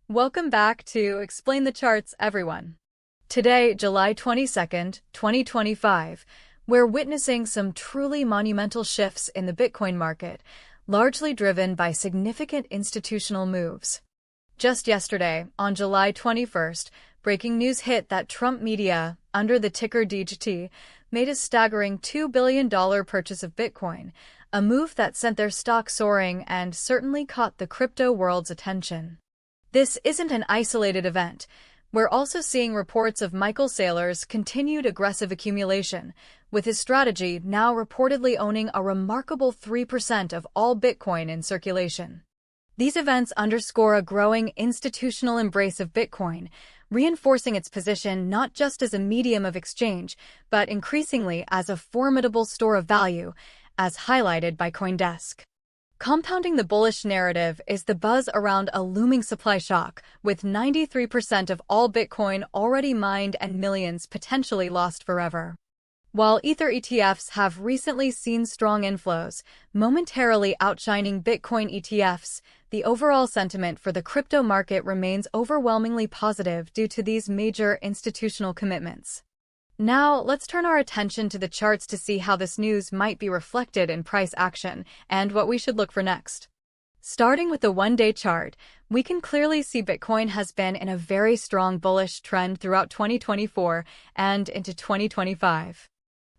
Welcome back to Explain the Charts, everyone. Today, July 22nd, 2025, we're witnessing some truly monumental shifts in the Bitcoin market, largely driven by significant institutional moves. Just yesterday, on July 21st, breaking news hit that Trump Media, under the ticker DGT, made a staggering $2 billion purchase of Bitcoin, a move that sent their stock soaring and certainly caught the crypto world's attention. This isn't an isolated event. We're also seeing reports of Michael Saylor's continued aggressive accumulation, with his strategy now reportedly owning a remarkable 3% of all Bitcoin in circulation. These events underscore a growing institutional embrace of Bitcoin, reinforcing its position not just as a medium of exchange, but increasingly as a formidable store of value, as highlighted by CoinDesk. Compounding the bullish narrative is the buzz around a looming supply shock, with 93% of all Bitcoin already mined and millions potentially lost forever. While Ether ETFs have recently seen strong inflows, momentarily outshining Bitcoin ETFs, the overall sentiment for the crypto market remains overwhelmingly positive due to these major institutional commitments. Now, let's turn our attention to the charts to see how this news might be reflected in price action and what we should look for next. Starting with the one-day chart, we can clearly see Bitcoin has been in a very strong bullish trend throughout 2024 and into 2025.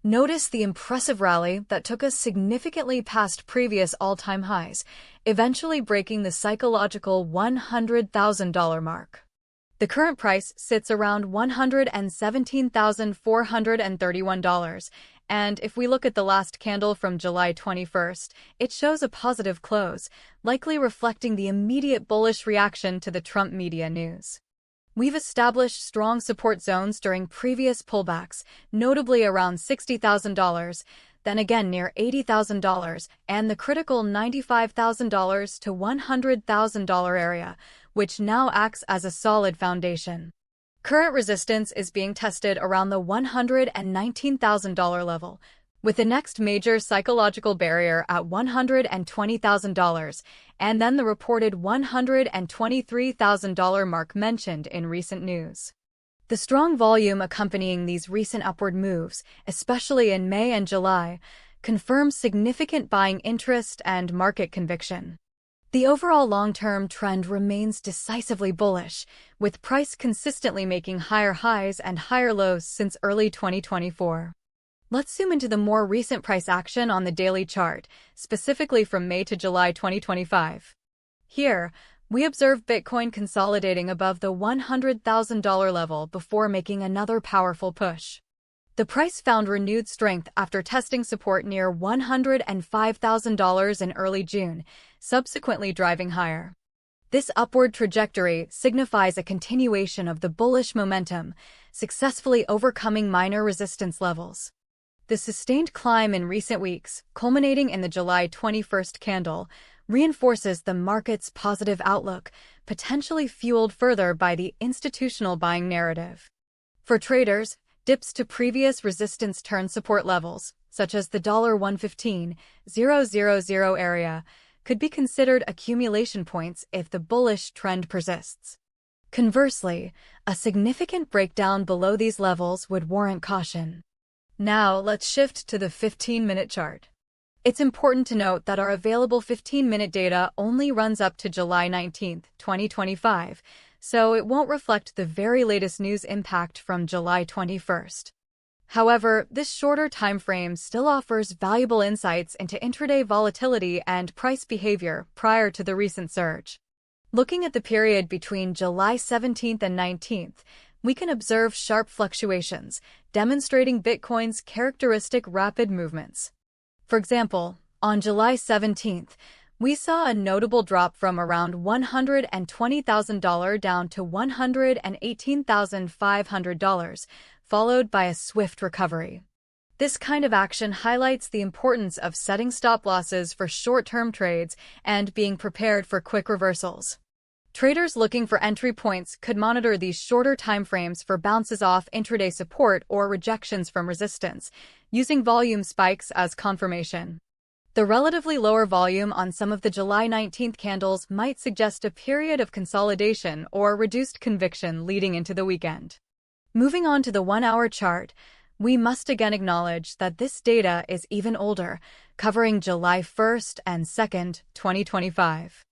Notice the impressive rally that took us significantly past previous all-time highs, eventually breaking the psychological $100,000 mark. The current price sits around $117,431, and if we look at the last candle from July 21st, it shows a positive close, likely reflecting the immediate bullish reaction to the Trump media news. We've established strong support zones during previous pullbacks, notably around $60,000, then again near $80,000, and the critical $95,000 to $100,000 area, which now acts as a solid foundation. Current resistance is being tested around the $119,000 level, with the next major psychological barrier at $120,000, and then the reported $123,000 mark mentioned in recent news. The strong volume accompanying these recent upward moves, especially in May and July, confirms significant buying interest and market conviction. The overall long-term trend remains decisively bullish, with price consistently making higher highs and higher lows since early 2024. Let's zoom into the more recent price action on the daily chart, specifically from May to July 2025. Here, we observe Bitcoin consolidating above the $100,000 level before making another powerful push. The price found renewed strength after testing support near $105,000 in early June, subsequently driving higher. This upward trajectory signifies a continuation of the bullish momentum, successfully overcoming minor resistance levels. The sustained climb in recent weeks, culminating in the July 21st candle, reinforces the market's positive outlook, potentially fueled further by the institutional buying narrative. For traders, dips to previous resistance turn support levels, such as the $115,000 area, could be considered accumulation points if the bullish trend persists. Conversely, a significant breakdown below these levels would warrant caution. Now, let's shift to the 15-minute chart. It's important to note that our available 15-minute data only runs up to July 19, 2025, so it won't reflect the very latest news impact from July 21st. However, this shorter time frame still offers valuable insights into intraday volatility and price behavior prior to the recent surge. Looking at the period between July 17th and 19th, we can observe sharp fluctuations, demonstrating Bitcoin's characteristic rapid movements. For example, on July 17th, we saw a notable drop from around $120,000 down to $118,500, followed by a swift recovery. This kind of action highlights the importance of setting stop losses for short-term trades and being prepared for quick reversals. Traders looking for entry points could monitor these shorter timeframes for bounces off intraday support or rejections from resistance, using volume spikes as confirmation. The relatively lower volume on some of the July 19th candles might suggest a period of consolidation or reduced conviction leading into the weekend. Moving on to the 1-hour chart, we must again acknowledge that this data is even older, covering July 1st and 2nd, 2025.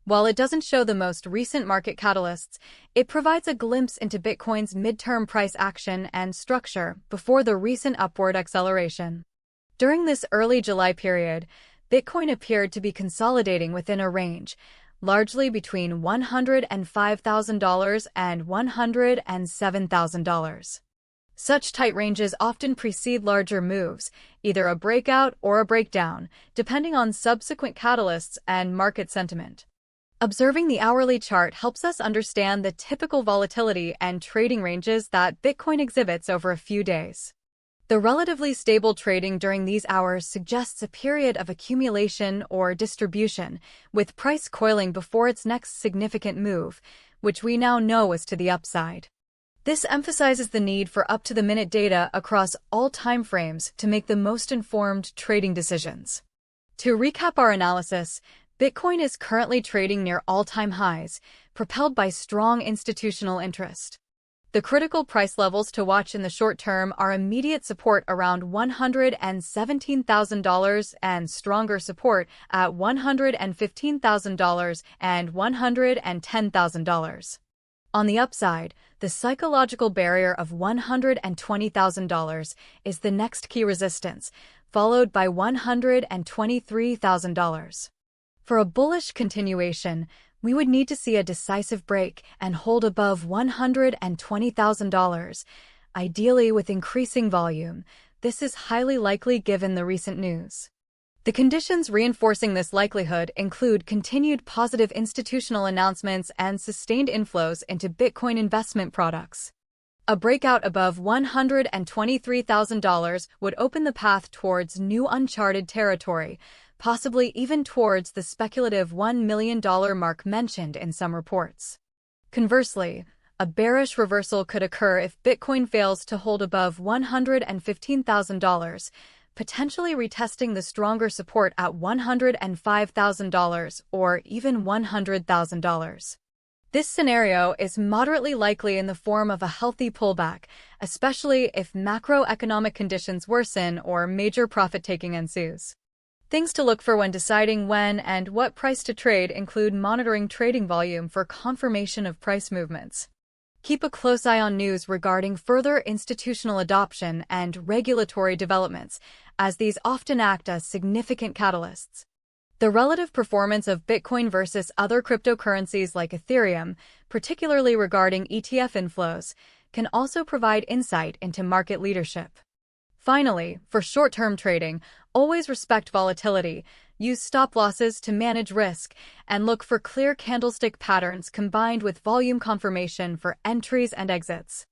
While it doesn't show the most recent market catalysts, it provides a glimpse into Bitcoin's midterm price action and structure before the recent upward acceleration. During this early July period, Bitcoin appeared to be consolidating within a range, largely between $105,000 and $107,000. Such tight ranges often precede larger moves, either a breakout or a breakdown, depending on subsequent catalysts and market sentiment. Observing the hourly chart helps us understand the typical volatility and trading ranges that Bitcoin exhibits over a few days. The relatively stable trading during these hours suggests a period of accumulation or distribution, with price coiling before its next significant move, which we now know is to the upside. This emphasizes the need for up-to-the-minute data across all timeframes to make the most informed trading decisions. To recap our analysis, Bitcoin is currently trading near all-time highs, propelled by strong institutional interest. The critical price levels to watch in the short term are immediate support around $117,000 and stronger support at $115,000 and $110,000. On the upside, the psychological barrier of $120,000 is the next key resistance, followed by $123,000. For a bullish continuation, we would need to see a decisive break and hold above $120,000, ideally with increasing volume. This is highly likely given the recent news. The conditions reinforcing this likelihood include continued positive institutional announcements and sustained inflows into Bitcoin investment products. A breakout above $123,000 would open the path towards new uncharted territory, possibly even towards the speculative $1 million mark mentioned in some reports. Conversely, a bearish reversal could occur if Bitcoin fails to hold above $115,000, potentially retesting the stronger support at $105,000 or even $100,000. This scenario is moderately likely in the form of a healthy pullback, especially if macroeconomic conditions worsen or major profit-taking ensues. Things to look for when deciding when and what price to trade include monitoring trading volume for confirmation of price movements. Keep a close eye on news regarding further institutional adoption and regulatory developments, as these often act as significant catalysts. The relative performance of Bitcoin versus other cryptocurrencies like Ethereum, particularly regarding ETF inflows, can also provide insight into market leadership. Finally, for short-term trading, always respect volatility, use stop losses to manage risk, and look for clear candlestick patterns combined with volume confirmation for entries and exits.